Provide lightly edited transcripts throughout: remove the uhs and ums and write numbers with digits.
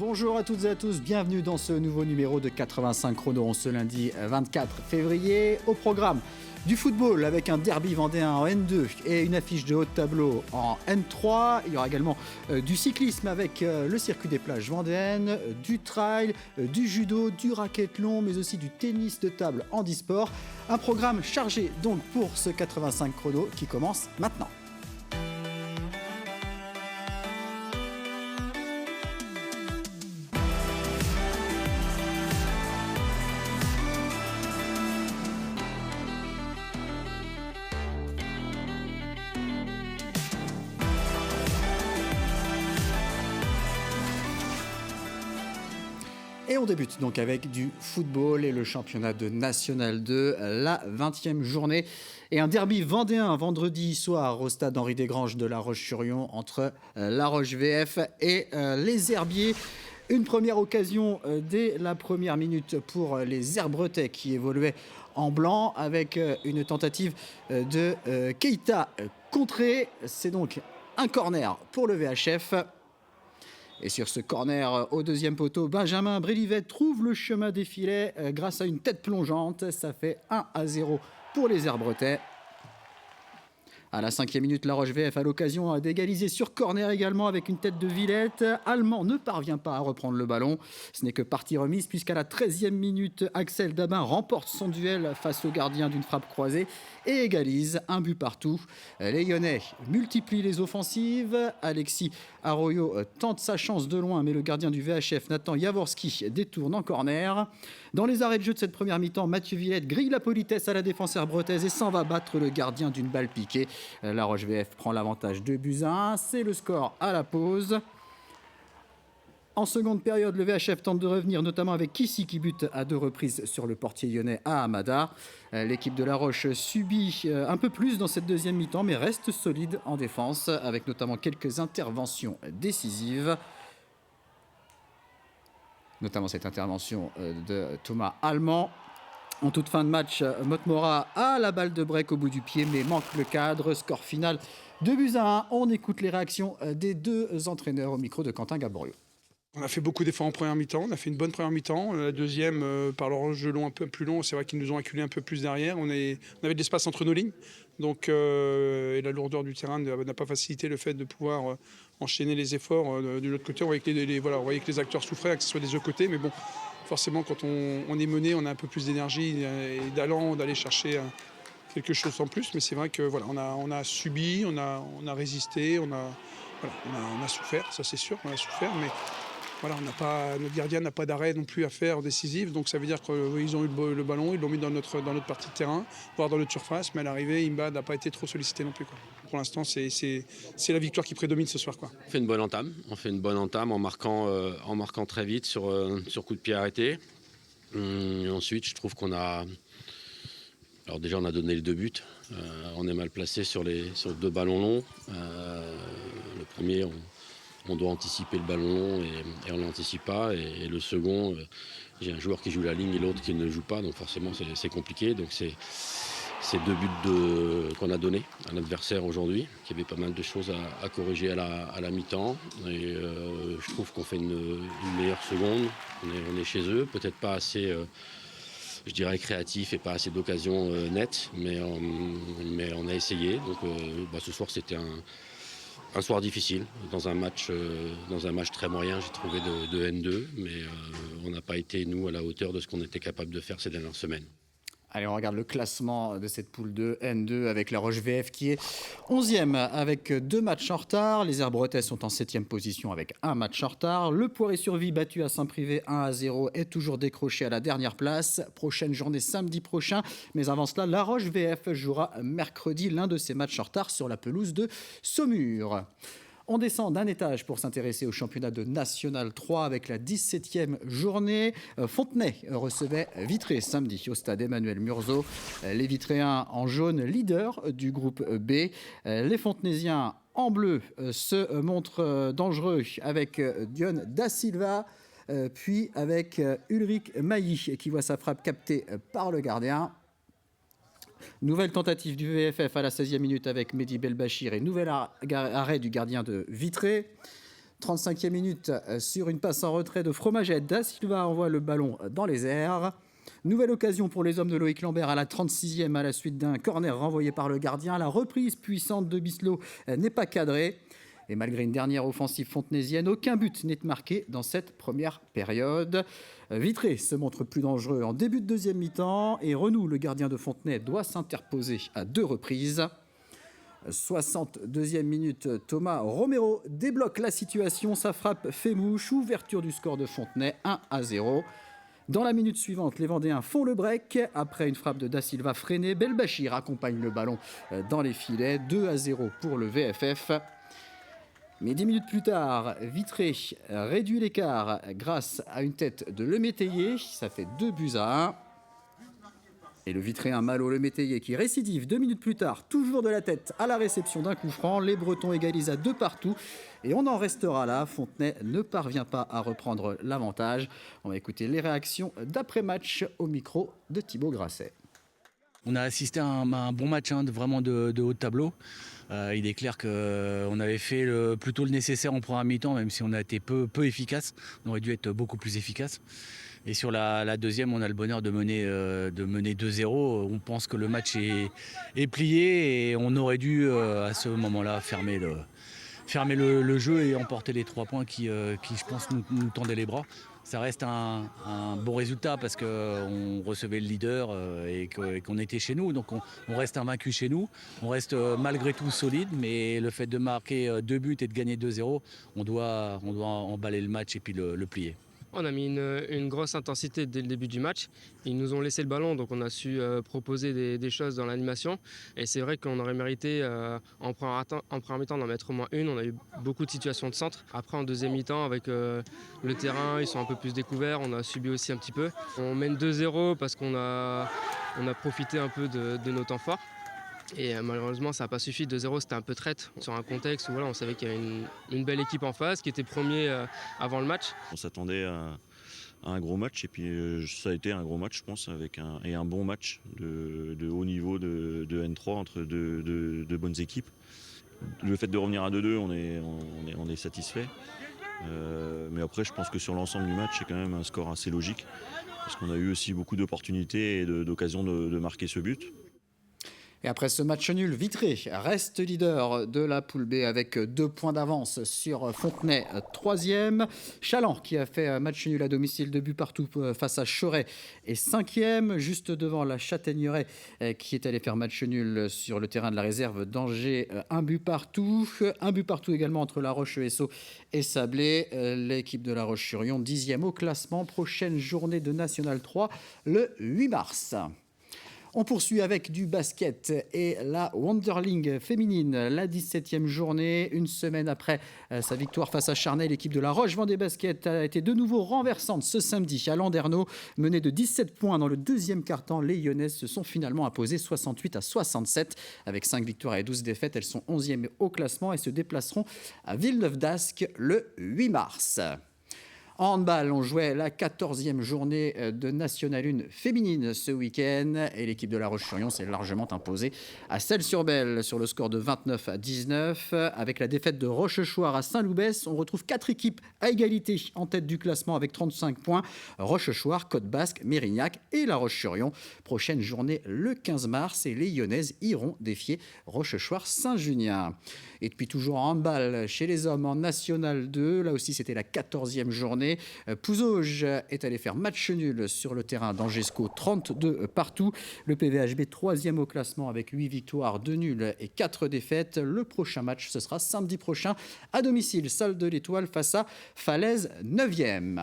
Bonjour à toutes et à tous, bienvenue dans ce nouveau numéro de 85 chrono ce lundi 24 février. Au programme du football avec un derby vendéen en N2 et une affiche de haut de tableau en N3. Il y aura également du cyclisme avec le circuit des plages vendéennes, du trail, du judo, du raquethlon, mais aussi du tennis de table handisport. Un programme chargé donc pour ce 85 chrono qui commence maintenant. Et on débute donc avec du football et le championnat de National 2, la 20e journée. Et un derby vendéen vendredi soir au stade Henri Desgranges de La Roche-sur-Yon entre La Roche VF et les Herbiers. Une première occasion dès la première minute pour les Herbretais qui évoluaient en blanc avec une tentative de Keita contrée. C'est donc un corner pour le VHF. Et sur ce corner au deuxième poteau, Benjamin Brélivet trouve le chemin des filets grâce à une tête plongeante. Ça fait 1-0 pour les Herbretais. À la 5e minute, La Roche VF a l'occasion d'égaliser sur corner également avec une tête de Villette. Allemand ne parvient pas à reprendre le ballon. Ce n'est que partie remise puisqu'à la 13e minute, Axel Dabin remporte son duel face au gardien d'une frappe croisée et égalise un but partout. Les Lyonnais multiplient les offensives. Alexis Arroyo tente sa chance de loin, mais le gardien du VHF, Nathan Jaworski, détourne en corner. Dans les arrêts de jeu de cette première mi-temps, Mathieu Villette grille la politesse à la défense herbretaise et s'en va battre le gardien d'une balle piquée. La Roche VF prend l'avantage 2-1. C'est le score à la pause. En seconde période, le VHF tente de revenir, notamment avec Kissy qui bute à 2 reprises sur le portier lyonnais à Hamada. L'équipe de La Roche subit un peu plus dans cette deuxième mi-temps, mais reste solide en défense, avec notamment quelques interventions décisives. Notamment cette intervention de Thomas Allemand. En toute fin de match, Motmora a la balle de break au bout du pied, mais manque le cadre. Score final 2-1. On écoute les réactions des deux entraîneurs au micro de Quentin Gaborio. On a fait beaucoup d'efforts en première mi-temps, on a fait une bonne première mi-temps. La deuxième, par leur jeu long un peu plus long, c'est vrai qu'ils nous ont acculés un peu plus derrière. On avait de l'espace entre nos lignes, donc, et la lourdeur du terrain n'a pas facilité le fait de pouvoir enchaîner les efforts de l'autre côté. On voyait que les acteurs souffraient, que ce soit des deux côtés, mais bon, forcément quand on est mené, on a un peu plus d'énergie et d'allant d'aller chercher quelque chose en plus. Mais c'est vrai que voilà, on a subi, on a résisté, on a souffert, ça c'est sûr, on a souffert, mais voilà, notre gardien n'a pas d'arrêt non plus à faire décisif, donc ça veut dire qu'ils ont eu le ballon, ils l'ont mis dans notre partie de terrain, voire dans notre surface, mais à l'arrivée, Imba n'a pas été trop sollicité non plus, quoi. Pour l'instant, c'est la victoire qui prédomine ce soir, quoi. On fait une bonne entame en marquant très vite sur coup de pied arrêté. Ensuite, je trouve qu'on a... Alors déjà, on a donné les 2 buts. On est mal placé sur 2 ballons longs. Le premier, on doit anticiper le ballon long et on ne l'anticipe pas. Et le second, j'ai un joueur qui joue la ligne et l'autre qui ne joue pas. Donc forcément, c'est compliqué. Donc c'est 2 buts qu'on a donnés à l'adversaire aujourd'hui, qui avait pas mal de choses à corriger à la mi-temps. Et je trouve qu'on fait une meilleure seconde. On est chez eux, peut-être pas assez... je dirais créatif et pas assez d'occasions nettes, mais on a essayé. Donc ce soir c'était un soir difficile, dans un match très moyen, j'ai trouvé de N2, mais on n'a pas été nous à la hauteur de ce qu'on était capable de faire ces dernières semaines. Allez, on regarde le classement de cette poule de N2 avec La Roche VF qui est 11e avec 2 matchs en retard. Les Herbretais sont en 7e position avec 1 match en retard. Le Poiré-sur-Vie battu à Saint-Privé 1-0 est toujours décroché à la dernière place. Prochaine journée samedi prochain. Mais avant cela, La Roche VF jouera mercredi l'un de ses matchs en retard sur la pelouse de Saumur. On descend d'un étage pour s'intéresser au championnat de National 3 avec la 17e journée. Fontenay recevait Vitré samedi au stade Emmanuel Murzeau. Les Vitréens en jaune, leader du groupe B. Les Fontenaisiens en bleu se montrent dangereux avec Dion Da Silva, puis avec Ulrich Mailly qui voit sa frappe captée par le gardien. Nouvelle tentative du VFF à la 16e minute avec Mehdi Belbachir et nouvel arrêt du gardien de Vitré. 35e minute sur une passe en retrait de Fromagette. Da Silva envoie le ballon dans les airs. Nouvelle occasion pour les hommes de Loïc Lambert à la 36e à la suite d'un corner renvoyé par le gardien. La reprise puissante de Bislo n'est pas cadrée. Et malgré une dernière offensive fontenaisienne, aucun but n'est marqué dans cette première période. Vitré se montre plus dangereux en début de deuxième mi-temps et Renou, le gardien de Fontenay, doit s'interposer à 2 reprises. 62e minute, Thomas Romero débloque la situation. Sa frappe fait mouche, ouverture du score de Fontenay, 1-0. Dans la minute suivante, les Vendéens font le break. Après une frappe de Da Silva freinée, Belbachir accompagne le ballon dans les filets, 2-0 pour le VFF. Mais 10 minutes plus tard, Vitré réduit l'écart grâce à une tête de Lemétayer. Ça fait 2-1. Et le Vitréen Malo Lemétayer qui récidive 2 minutes plus tard, toujours de la tête à la réception d'un coup franc. Les Bretons égalisent à 2 partout. Et on en restera là. Fontenay ne parvient pas à reprendre l'avantage. On va écouter les réactions d'après-match au micro de Thibaut Grasset. On a assisté à un bon match, vraiment de haut de tableau. Il est clair qu'on avait fait plutôt le nécessaire en première mi-temps, même si on a été peu efficace. On aurait dû être beaucoup plus efficace. Et sur la deuxième, on a le bonheur de mener 2-0. On pense que le match est plié et on aurait dû à ce moment-là fermer le jeu et emporter les 3 points qui je pense, nous tendaient les bras. Ça reste un bon résultat parce qu'on recevait le leader et qu'on était chez nous. Donc on reste invaincu chez nous. On reste malgré tout solide, mais le fait de marquer 2 buts et de gagner 2-0, on doit emballer le match et puis le plier. On a mis une grosse intensité dès le début du match. Ils nous ont laissé le ballon, donc on a su proposer des choses dans l'animation. Et c'est vrai qu'on aurait mérité en première mi-temps d'en mettre au moins une. On a eu beaucoup de situations de centre. Après, en deuxième mi-temps, avec le terrain, ils sont un peu plus découverts. On a subi aussi un petit peu. On mène 2-0 parce qu'on a profité un peu de nos temps forts. Et malheureusement, ça n'a pas suffi. 2-0, c'était un peu traite sur un contexte où on savait qu'il y avait une belle équipe en face qui était premier avant le match. On s'attendait à un gros match et puis ça a été un gros match, je pense, avec un bon match de haut niveau de N3 entre deux bonnes équipes. Le fait de revenir à 2-2, on est satisfait. Mais après, je pense que sur l'ensemble du match, c'est quand même un score assez logique parce qu'on a eu aussi beaucoup d'opportunités et d'occasions de marquer ce but. Et après ce match nul, Vitré reste leader de la poule B avec 2 points d'avance sur Fontenay, 3e. Chaland, qui a fait match nul à domicile, 2 buts partout face à Choret, est 5e, juste devant la Châtaigneraie qui est allé faire match nul sur le terrain de la réserve d'Angers, 1 but partout. 1 but partout également entre La Roche-ESO et Sablé. L'équipe de La Roche-sur-Yon, 10e au classement. Prochaine journée de National 3, le 8 mars. On poursuit avec du basket et la Wonderling féminine, la 17e journée. Une semaine après sa victoire face à Charnay, l'équipe de la Roche-Vendée Basket a été de nouveau renversante ce samedi à Landerneau. Menée de 17 points dans le deuxième quart-temps, les Lyonnaises se sont finalement imposées 68-67. Avec 5 victoires et 12 défaites, elles sont 11e au classement et se déplaceront à Villeneuve-d'Ascq le 8 mars. En handball, on jouait la 14e journée de National 1 féminine ce week-end et l'équipe de La Roche-sur-Yon s'est largement imposée à Celles-sur-Belle sur le score de 29-19. Avec la défaite de Rochechouart à Saint-Loubès, on retrouve 4 équipes à égalité en tête du classement avec 35 points. Rochechouart, Côte-Basque, Mérignac et La Roche-sur-Yon. Prochaine journée le 15 mars et les Lyonnaises iront défier Rochechouart-Saint-Junien. Et depuis toujours en handball chez les hommes en National 2, là aussi c'était la 14e journée. Pouzauges est allé faire match nul sur le terrain d'Angesco, 32 partout. Le PVHB 3e au classement avec 8 victoires, 2 nuls et 4 défaites. Le prochain match, ce sera samedi prochain à domicile, salle de l'Étoile face à Falaise 9e.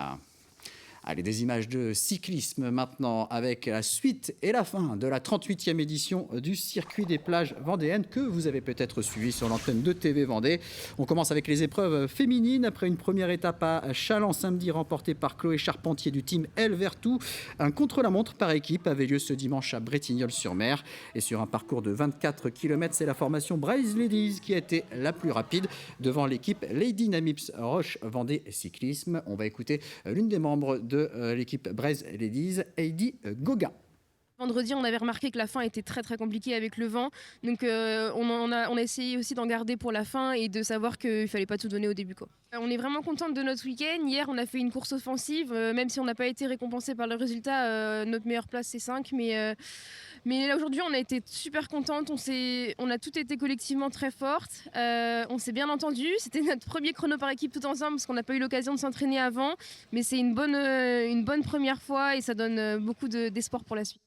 Allez, des images de cyclisme maintenant avec la suite et la fin de la 38e édition du circuit des plages vendéennes que vous avez peut-être suivi sur l'antenne de TV Vendée. On commence avec les épreuves féminines après une première étape à Challans samedi remportée par Chloé Charpentier du team El Vertou. Un contre-la-montre par équipe avait lieu ce dimanche à Bretignolles-sur-Mer et sur un parcours de 24 km, c'est la formation Braise Ladies qui a été la plus rapide devant l'équipe Lady Namips Roche Vendée Cyclisme. On va écouter l'une des membres de l'équipe Braise Ladies, Heidi Gauguin. Vendredi, on avait remarqué que la fin était très très compliquée avec le vent, donc on a essayé aussi d'en garder pour la fin et de savoir qu'il fallait pas tout donner au début, quoi. On est vraiment contente de notre week-end. Hier, on a fait une course offensive, même si on n'a pas été récompensé par le résultat. Notre meilleure place c'est 5, mais là aujourd'hui, on a été super contente. On a toutes été collectivement très fortes. On s'est bien entendu. C'était notre premier chrono par équipe tout ensemble parce qu'on n'a pas eu l'occasion de s'entraîner avant, mais c'est une bonne première fois et ça donne beaucoup d'espoir pour la suite.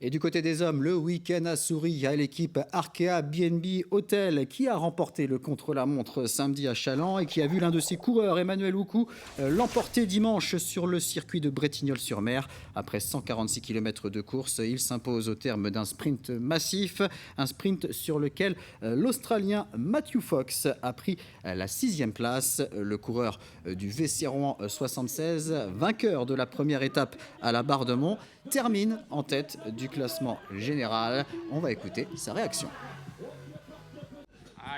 Et du côté des hommes, le week-end a souri à l'équipe Arkea BNB Hotel qui a remporté le contre-la-montre samedi à Challans et qui a vu l'un de ses coureurs, Emmanuel Oukou, l'emporter dimanche sur le circuit de Bretignolles-sur-Mer. Après 146 km de course, il s'impose au terme d'un sprint massif, un sprint sur lequel l'Australien Matthew Fox a pris la 6e place. Le coureur du VC Rouen 76, vainqueur de la première étape à la Barre-de-Mont, termine en tête du classement général. On va écouter sa réaction.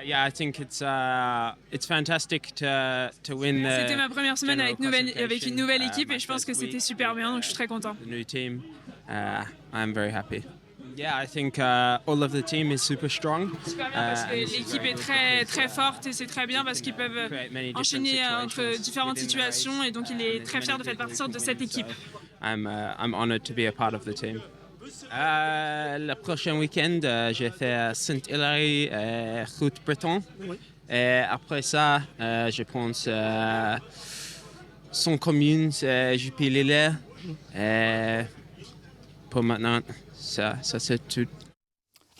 Yeah, I think it's fantastic to win. C'était ma première semaine avec une nouvelle équipe et je pense que c'était super bien, donc je suis très content. The new team, I'm very happy. Yeah, I think all of the team is super strong. Super bien parce que l'équipe est très très forte et c'est très bien parce qu'ils peuvent enchaîner entre différentes situations et donc il est très fier de faire partie de cette équipe. I'm honored to be a part of the team. Le prochain week-end, j'ai fait Saint-Hilaire et Route-Breton. Et après ça, je pense son commune, Juppé-Lillet. Et pour maintenant, ça c'est tout.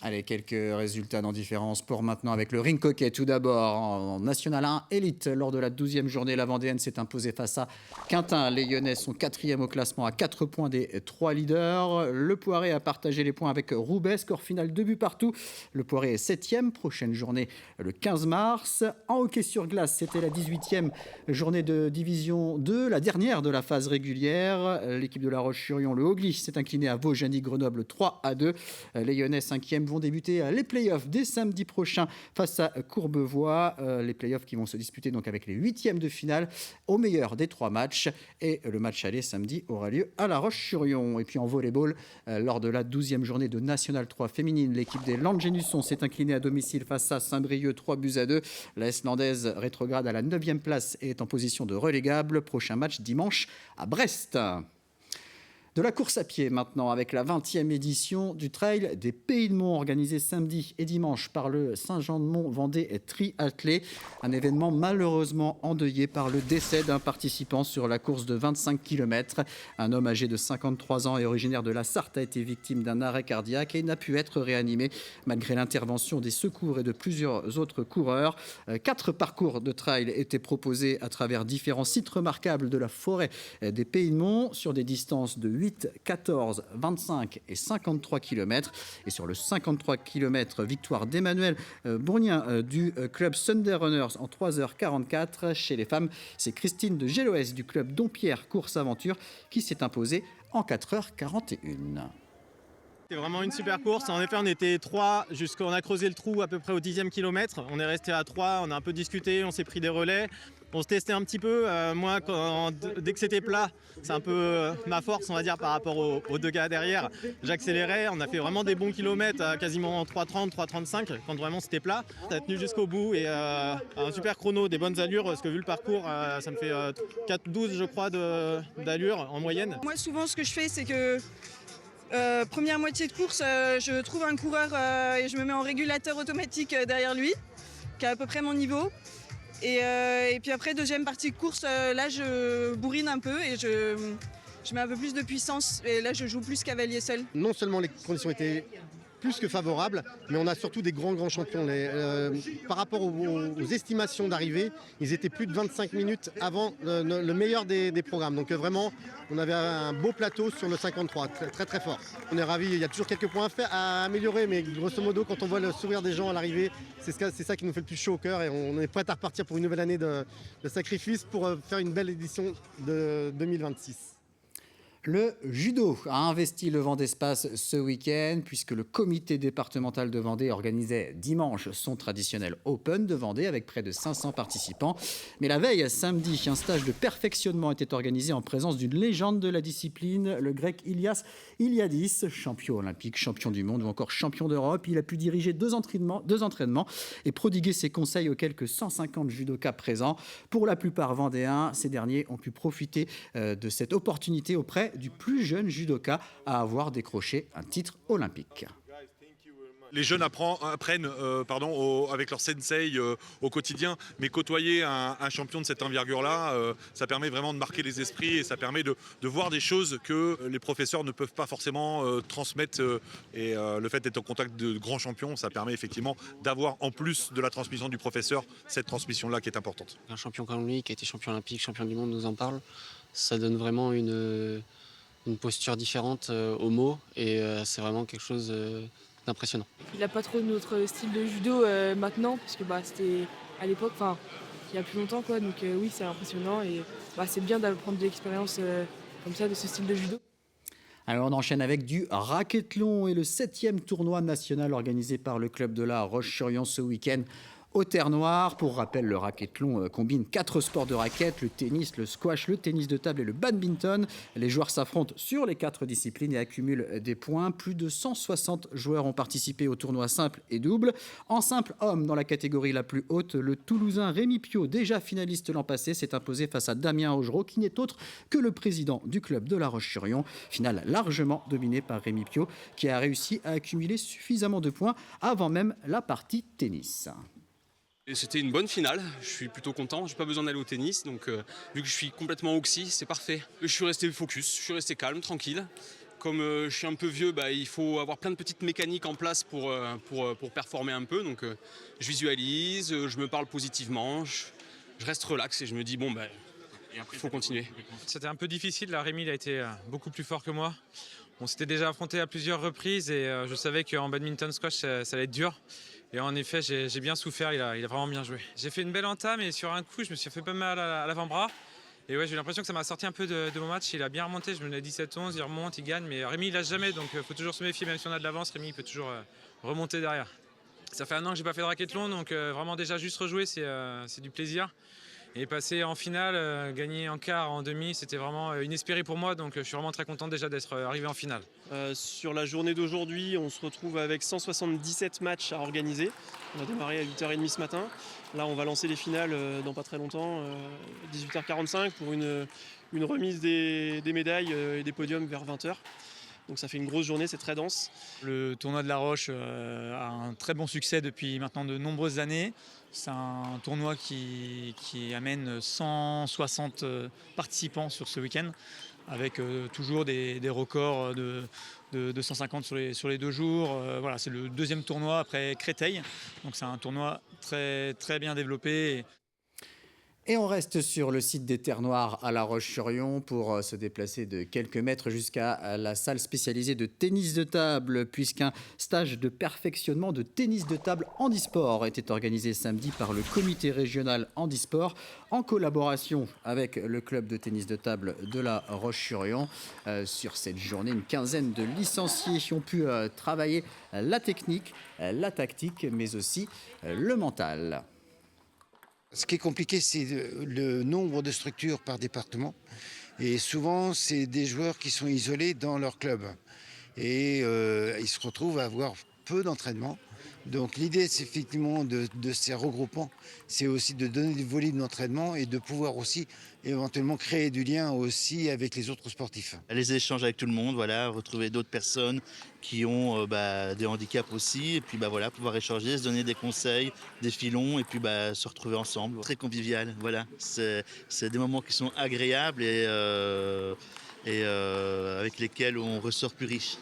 Allez, quelques résultats dans différents sports maintenant avec le ring hockey. Tout d'abord, en National 1 Élite, lors de la 12e journée, la Vendéenne s'est imposée face à Quintin. Les Lyonnais sont 4e au classement à 4 points des 3 leaders. Le Poiré a partagé les points avec Roubaix, score final 2 buts partout. Le Poiré est 7e, prochaine journée le 15 mars. En hockey sur glace, c'était la 18e journée de division 2, la dernière de la phase régulière. L'équipe de La Roche-sur-Yon, le Hogli, s'est incliné à Vaujany-Grenoble 3-2. Les Lyonnais 5e vont débuter les playoffs dès samedi prochain face à Courbevoie. Les playoffs qui vont se disputer donc avec les 8e de finale au meilleur des 3 matchs. Et le match aller samedi aura lieu à La Roche-sur-Yon. Et puis en volleyball, lors de la 12e journée de National 3 féminine, l'équipe des Landgenusson s'est inclinée à domicile face à Saint-Brieuc 3-2. La Eslandaise rétrograde à la 9e place et est en position de relégable. Prochain match dimanche à Brest. De la course à pied maintenant avec la 20e édition du Trail des Pays de Mont organisé samedi et dimanche par le Saint-Jean-de-Mont-Vendée Triathlé. Un événement malheureusement endeuillé par le décès d'un participant sur la course de 25 km. Un homme âgé de 53 ans et originaire de la Sarthe a été victime d'un arrêt cardiaque et n'a pu être réanimé malgré l'intervention des secours et de plusieurs autres coureurs. 4 parcours de trail étaient proposés à travers différents sites remarquables de la forêt des Pays de Mont sur des distances de 8, 14, 25 et 53 km. Et sur le 53 km, victoire d'Emmanuel Bournien du club Sunday Runners en 3h44. Chez les femmes, c'est Christine de Géloès du club Dompierre Course Aventure qui s'est imposée en 4h41. C'était vraiment une super course. En effet, on était 3 jusqu'on a creusé le trou à peu près au 10e kilomètre. On est resté à 3, on a un peu discuté, on s'est pris des relais. On se testait un petit peu. Moi, dès que c'était plat, c'est un peu ma force, on va dire, par rapport aux 2 gars derrière. J'accélérais. On a fait vraiment des bons kilomètres, à quasiment 3,30, 3,35, quand vraiment c'était plat. Ça a tenu jusqu'au bout et un super chrono, des bonnes allures, parce que vu le parcours, ça me fait 4,12, je crois, d'allure en moyenne. Moi, souvent, ce que je fais, c'est que première moitié de course, je trouve un coureur et je me mets en régulateur automatique derrière lui, qui a à peu près mon niveau. Et puis après, deuxième partie de course, là je bourrine un peu et je mets un peu plus de puissance. Et là, je joue plus cavalier seul. Non seulement les conditions étaient plus que favorables, mais on a surtout des grands champions. Par rapport aux estimations d'arrivée, ils étaient plus de 25 minutes avant le meilleur des programmes. Donc vraiment, on avait un beau plateau sur le 53, très fort. On est ravis, il y a toujours quelques points à améliorer, mais grosso modo, quand on voit le sourire des gens à l'arrivée, c'est ça qui nous fait le plus chaud au cœur et on est prêt à repartir pour une nouvelle année de sacrifice pour faire une belle édition de 2026. Le judo a investi le Vendée Space ce week-end puisque le comité départemental de Vendée organisait dimanche son traditionnel Open de Vendée avec près de 500 participants. Mais la veille, samedi, un stage de perfectionnement était organisé en présence d'une légende de la discipline, le grec Ilias Iliadis, champion olympique, champion du monde ou encore champion d'Europe. Il a pu diriger deux entraînements et prodiguer ses conseils aux quelques 150 judokas présents. Pour la plupart vendéens, ces derniers ont pu profiter de cette opportunité auprès du plus jeune judoka à avoir décroché un titre olympique. Les jeunes apprennent avec leur sensei au quotidien, mais côtoyer un champion de cette envergure-là, ça permet vraiment de marquer les esprits et ça permet de voir des choses que les professeurs ne peuvent pas forcément transmettre. Et le fait d'être en contact de grands champions, ça permet effectivement d'avoir, en plus de la transmission du professeur, cette transmission-là qui est importante. Un champion comme lui, qui a été champion olympique, champion du monde, nous en parle. Ça donne vraiment une posture différente aux mots et c'est vraiment quelque chose d'impressionnant. Il n'a pas trop notre style de judo maintenant, parce que c'était à l'époque, il y a plus longtemps, donc oui, c'est impressionnant et c'est bien d'apprendre de l'expérience comme ça de ce style de judo. Alors on enchaîne avec du racquethlon et le 7e tournoi national organisé par le club de la Roche-sur-Yon ce week-end au Terre-Noire. Pour rappel, le racquethlon combine 4 sports de raquette, le tennis, le squash, le tennis de table et le badminton. Les joueurs s'affrontent sur les 4 disciplines et accumulent des points. Plus de 160 joueurs ont participé au tournoi simple et double. En simple homme, dans la catégorie la plus haute, le Toulousain Rémi Piot, déjà finaliste l'an passé, s'est imposé face à Damien Augereau, qui n'est autre que le président du club de la Roche-sur-Yon. Finale largement dominée par Rémi Piot, qui a réussi à accumuler suffisamment de points avant même la partie tennis. Et c'était une bonne finale, je suis plutôt content, j'ai pas besoin d'aller au tennis, donc vu que je suis complètement oxy, c'est parfait. Je suis resté focus, je suis resté calme, tranquille. Comme je suis un peu vieux, il faut avoir plein de petites mécaniques en place pour performer un peu, donc je visualise, je me parle positivement, je reste relax et je me dis il faut continuer. C'était un peu difficile, là Rémi il a été beaucoup plus fort que moi. On s'était déjà affronté à plusieurs reprises et je savais qu'en badminton squash ça allait être dur. Et en effet, j'ai bien souffert, il a vraiment bien joué. J'ai fait une belle entame et sur un coup, je me suis fait pas mal à l'avant-bras. Et ouais, j'ai eu l'impression que ça m'a sorti un peu de mon match. Il a bien remonté, je me l'ai dit 17-11, il remonte, il gagne. Mais Rémi, il lâche jamais, donc il faut toujours se méfier, même si on a de l'avance, Rémi, il peut toujours remonter derrière. Ça fait 1 an que j'ai pas fait de racquethlon, donc vraiment déjà juste rejouer, c'est du plaisir. Et passer en finale, gagner en quart, en demi, c'était vraiment inespéré pour moi. Donc je suis vraiment très content déjà d'être arrivé en finale. Sur la journée d'aujourd'hui, on se retrouve avec 177 matchs à organiser. On a démarré à 8h30 ce matin. Là, on va lancer les finales dans pas très longtemps, 18h45 pour une remise des médailles et des podiums vers 20h. Donc ça fait une grosse journée, c'est très dense. Le tournoi de la Roche a un très bon succès depuis maintenant de nombreuses années. C'est un tournoi qui amène 160 participants sur ce week-end, avec toujours des records de 150 sur les 2 jours. Voilà, c'est le 2e tournoi après Créteil. Donc c'est un tournoi très, très bien développé. Et on reste sur le site des Terres Noires à La Roche-sur-Yon pour se déplacer de quelques mètres jusqu'à la salle spécialisée de tennis de table, puisqu'un stage de perfectionnement de tennis de table handisport était organisé samedi par le comité régional handisport en collaboration avec le club de tennis de table de La Roche-sur-Yon. Sur cette journée, une quinzaine de licenciés ont pu travailler la technique, la tactique, mais aussi le mental. Ce qui est compliqué, c'est le nombre de structures par département. Et souvent, c'est des joueurs qui sont isolés dans leur club. Et ils se retrouvent à avoir peu d'entraînement. Donc l'idée, c'est effectivement de ces regroupements, c'est aussi de donner du volume d'entraînement et de pouvoir aussi éventuellement créer du lien aussi avec les autres sportifs. Les échanges avec tout le monde, retrouver d'autres personnes qui ont des handicaps aussi, et puis pouvoir échanger, se donner des conseils, des filons, et puis se retrouver ensemble. Très convivial, c'est des moments qui sont agréables et avec lesquels on ressort plus riche.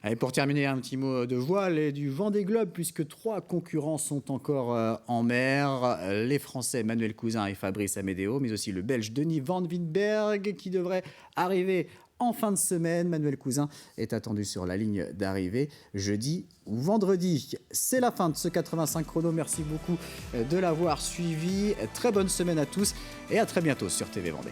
Allez, pour terminer, un petit mot de voile et du Vendée Globe, puisque 3 concurrents sont encore en mer. Les Français Manuel Cousin et Fabrice Amédéo, mais aussi le Belge Denis Van Witberg, qui devrait arriver en fin de semaine. Manuel Cousin est attendu sur la ligne d'arrivée jeudi ou vendredi. C'est la fin de ce 85 chrono. Merci beaucoup de l'avoir suivi. Très bonne semaine à tous et à très bientôt sur TV Vendée.